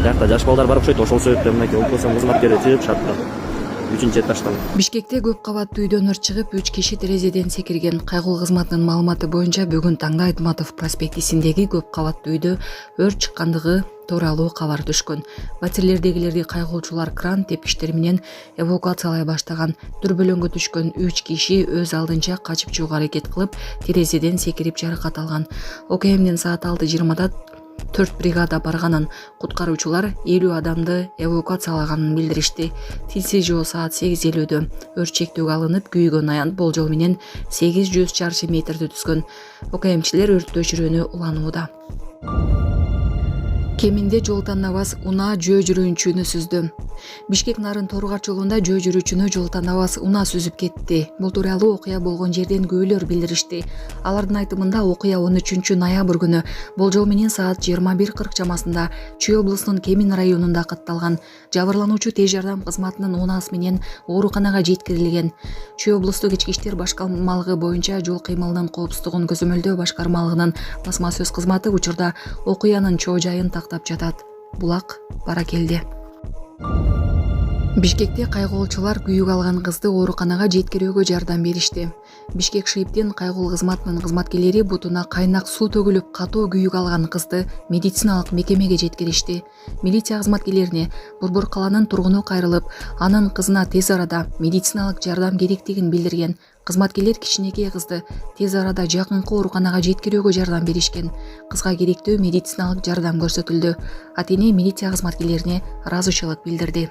Жакта жаш балдар бар окшойт, ошол себептен мынакей областын кызматкери чыгып шатты. 3-этаждан. Бишкекте көп кабаттуу үйдөн өрт чыгып, 3 киши терезеден секирген. Кайгылуу кызматынын маалыматы боюнча бүгүн таңда Айтматов проспектисиндеги көп кабаттуу үйдө өрт чыккандыгы тууралуу кабар түшкөн. Батирлердегилерди кайгылуучулар кран тепкичтери менен эвакуациялай баштаган. Дүрбөлөңгө түшкөн 3 киши өз алдынча качып чыгууга аракет кылып, терезеден секирип жаракат алган. Окуя менен саат 6:20 4 бригада барганын, куткаруучулар 50 адамды эвакуациялаганын билдиришти. Тилсиз жоо саат 8:50 өрт чектөөгө алынып, күйгөн аянт болжол менен 800 чарчы метрди түзгөн. ОКМчилер өрттү өчүрүүнү уланууда. Кеминде жол танабас унаа жөө жүрүүчүнү сүздү. Бишкек Нарын Торугар жолунда жөө жүрүүчүнү жол танабас унаа сүзүп кетти. Бул тууралуу окуя болгон жерден күбөлөр билдиришти. Алардын айтымында окуя 13 ноябрь күнү болжол менен саат 21:40 чамасында Чүй облусунун Кемин районунда катталган. Жабырлануучу тез жардам кызматынын унаасы менен ооруканага жеткирилген. Чүй облустук ички иштер башкармалыгы боюнча жол кыймылынын коопсуздугун көзөмөлдөө башкармалыгынын басма сөз кызматы учурда окуянын чоо жайын тактап жатат. Булак бара келди. Бишкекте кайгылуучулар күйүк алган кызды ооруканага жеткирүүгө жардам беришти. Бишкек ШИИБдин кайгылуу кызматынын кызматкерлери бутуна кайнак суу төгүлүп катуу күйүк алган кызды медициналык мекемеге жеткиришти. Милиция кызматкерлерине Борбор каланын тургуну кайрылып, анын кызына тез арада медициналык жардам керектигин билдирген. Кызматкерлер кичинекей кызды тез арада жакынкы ооруканага жеткирүүгө жардам беришкен. Кызга керектүү медициналык жардам көрсөтүлдү. Ата-эне милиция кызматкерлерине ыраазычылык билдирди.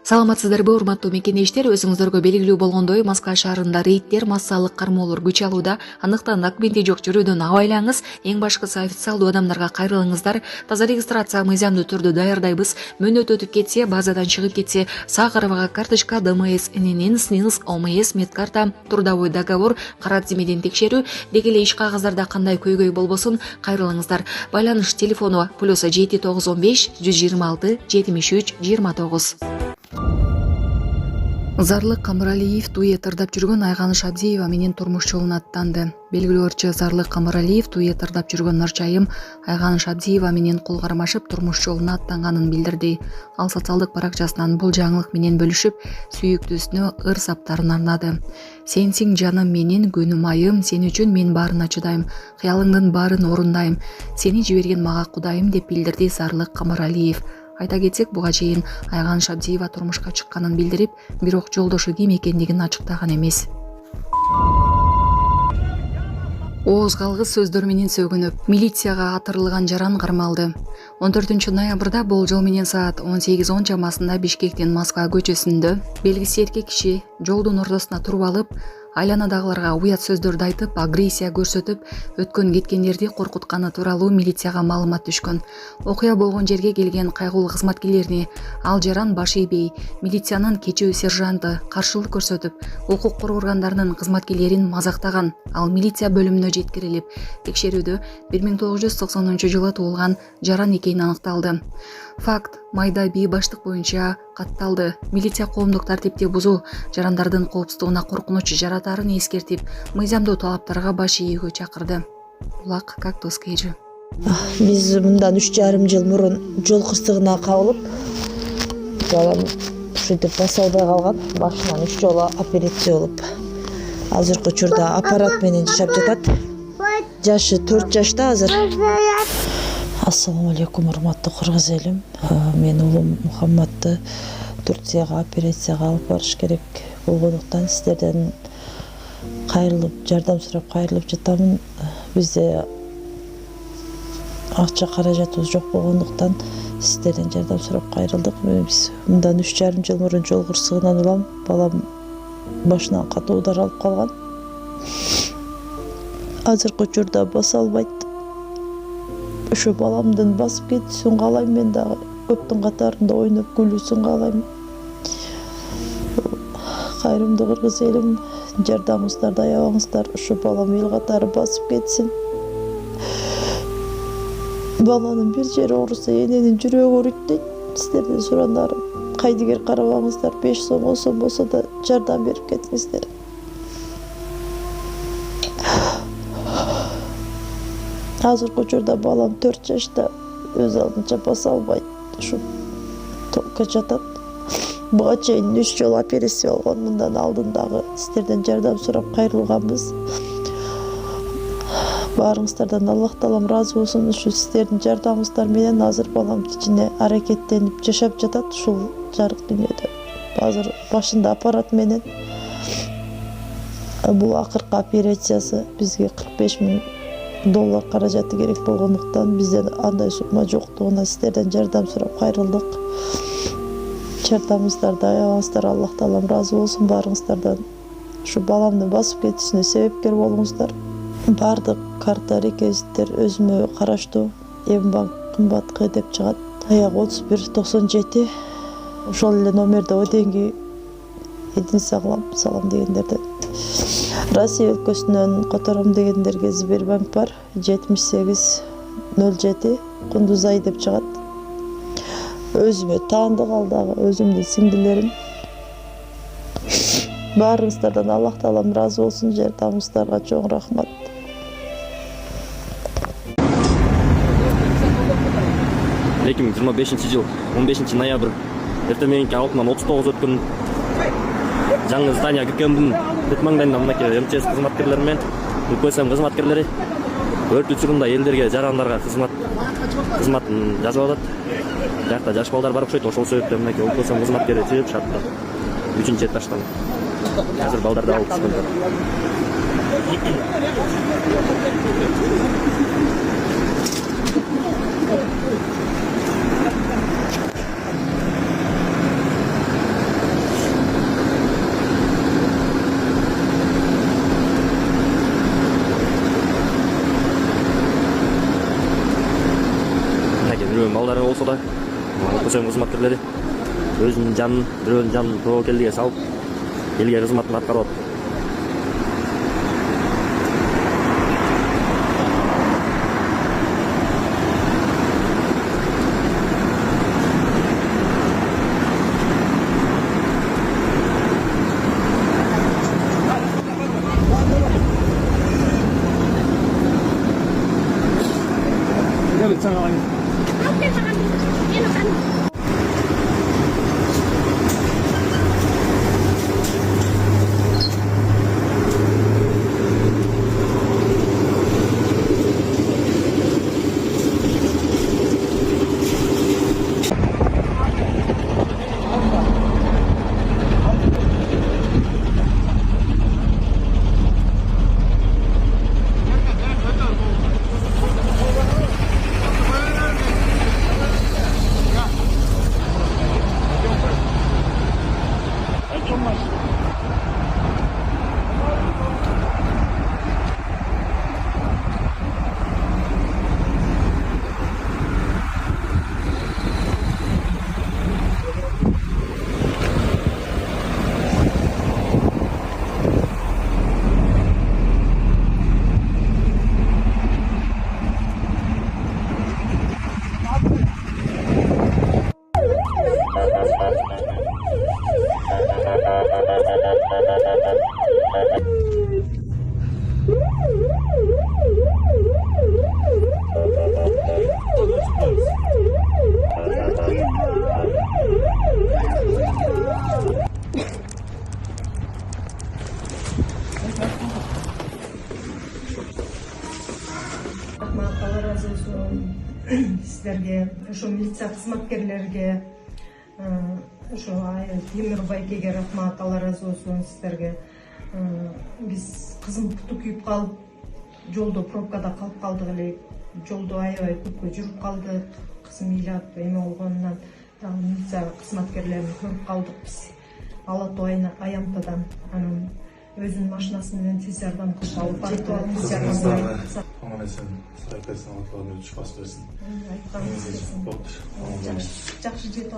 Саламатсыздарбы, урматтуу мекенештер, өзүңүздөргө белгилүү болгондой, Москва шаарында рейдтер, массалык кармоолор күч алууда. Андыктан документи жок жүрүүдөн абайлаңыз. Эң башкысы официалдуу адамдарга кайрылыңыздар. Таза регистрация мыйзамдуу түрдө даярдайбыз. Мөөнөт өтүп кетсе, базадан чыгып кетсе, сак арабага карточка, ДМС, ННН, СНИЛС, ОМС, медкарта, трудовой договор, кара тизмеден текшерүү, деги эле иш кагаздарда кандай көйгөй болбосун кайрылыңыздар. Байланыш телефону +7 915 126 73 29. Зарлык Камыралиев туетырдап жүргөн Айганыш Абдиева менен турмуш жолуна аттанды. Белгилүү ырчы Зарлык Камыралиев туетырдап жүргөн Нурчайым Айганыш Абдиева менен кол кармашып турмуш жолуна аттанганын билдирди. Ал социалдык баракчасынан бул жаңылык менен бөлүшүп, сүйүктүүсүнө ыр саптарын арнады. Сенсиң жаным менин, күнүм айым, сен үчүн мен баарына чыдайм, кыялыңдын баарын орундайм, сени жиберген мага Кудайым деп билдирди Зарлык Камыралиев. Айта кетсек, буга чейин Айганыш Абдиева турмушка чыкканын билдирип, бирок жолдошу ким экендигин ачыктаган эмес. Ооз калгыс сөздөр менен сөгүнүп, милицияга атырылган жаран кармалды. 14 ноябрда болжол менен саат 18:10 чамасында Бишкектин Москва көчөсүндө белгисиз эркек киши жолдун ортосуна туруп алып, айланадагыларга уят сөздөрдү айтып, агрессия көрсөтүп, өткөн кеткендерди коркутканы тууралуу милицияга маалымат түшкөн. Окуя болгон жерге келген кайгылуу кызматкерлерине ал жаран баш ийбей, милициянын кечүү сержанты каршылык көрсөтүп, укук коргоо органдарынын кызматкерлерин мазактаган. Ал милиция бөлүмүнө жеткирилип, текшерүүдө 1990-жылы туулган жаран экени аныкталды. Факт майда бий баштык боюнча катталды. Милиция коомдук тартипти бузуу жарандардын коопсуздугуна коркунуч жаратарын эскертип, мыйзамдуу талаптарга баш ийүүгө чакырды. Булак Кактус Кежи. Биз мындан 3,5 жыл мурун жол кырсыгына кабылып, балам ушинтип баса албай калган. Башынан 3 жолу операция болуп, азыркы учурда аппарат менен жашап жатат. Жашы 4 жашта азыр. Ассаламу алейкум, урматтуу кыргыз элим. Мен уулум Мухаммадты Турцияга операцияга алып барыш керек болгондуктан сиздерден кайрылып, жардам сурап кайрылып жатамын. Бизде акча каражатыбыз жок болгондуктан сиздерден жардам сурап кайрылдык. Биз мындан 3,5 жыл мурун жол кырсыгынан улам, балам башынан катуу удар алып калган. Азыркы учурда баса албайт. Ушу баламдын басып кетүүсүн каалайм, мен дагы көптүн катарында ойноп күлүүсүн каалайм. Кайрымдуу кыргыз элим, жардамыңыздарды аябаңыздар, ушу балам эл катары басып кетсин. Баланын бир жери ооруса, эненин жүрөгү ооруйт дейт. Сиздерден сурандарым, кайдыгер карабаңыздар, 5 сом 10 сом болсо да жардам берип кетиңиздер. Азыркы учурда балам 4 жашта, өз алдынча баса албайт. Ушу токко жатат. Буга чейин 3 жолу операция болгон. Мындан алдын дагы сиздерден жардам сурап кайрылганбыз. Баарыңыздардан Аллах таалам разы болсун. Ушу сиздердин жардамыңыздар менен азыр балам кичине аракеттенип жашап жатат ушул жарык дүйнөдө. Азыр башында аппарат менен. Бул акыркы операциясы бизге $45,000 каражаты керек болгондуктан бизден андай сумма жоктугуна сиздерден жардам сурап кайрылдык. Жардамыңыздарды аябаңыздар. Аллах таалам разы болсун баарыңыздардан. Ушу баламды басып кетишине себепкер болуңуздар. Бардык карта реквизиттер өзүмө караштуу. Эмбанк кымбат деп чыгат. Аяк 3197. Ошол эле номерде оденги Эдин салам дегендерден. Россия өлкөсүнөн котором дегендерге Сбербанк бар 7807 Кундузай деп чыгат. Өзүмө таандык ал дагы өзүмдүн сиңдилерим. Баарыңыздардан Аллах таалам разы болсун. Жардамыңыздарга чоң рахмат. Эки миң жыйырма бешинчи жыл 15 ноябрь эртең мененки 6:39 өткөн жаңы здания ККМдин бүт маңдайында мынакей МЧС кызматкерлери менен УКСМ кызматкерлери өрт учурунда элдерге жарандарга кызматын жасап атат. Жакта жаш балдар бар окшойт. Ошол себептен мынакей УКСМ кызматкери чыгып шатты. 3-нчы этаждан. Азыр балдарды алып чыккан. Балдары болсо да УКСМ кызматкерлери өзүнүн жанын, бирөөнүн жанын тобокелдиге салып, элге кызматын аткарып атат. Allah razı olsun sizlerge, şu militsiya kızmatkерлерге, şu Темир байкеге рахмат, Allah razı olsun sizlerge. Biz kızım putu kүйүп kalıp, жолдо пробкада калып калдык эле. Жолдо аябай көпкө жүрүп калдык. Кызым ыйлап эме болгонунан милиция кызматкерлерин көрүп калдык биз. Алатоо аямтадан анын өзүнүн машинасы менен тез жардам кылып алып барып Aman esen, sahip etsin, Allah'ın ölçü bas versin. Жакшы жетип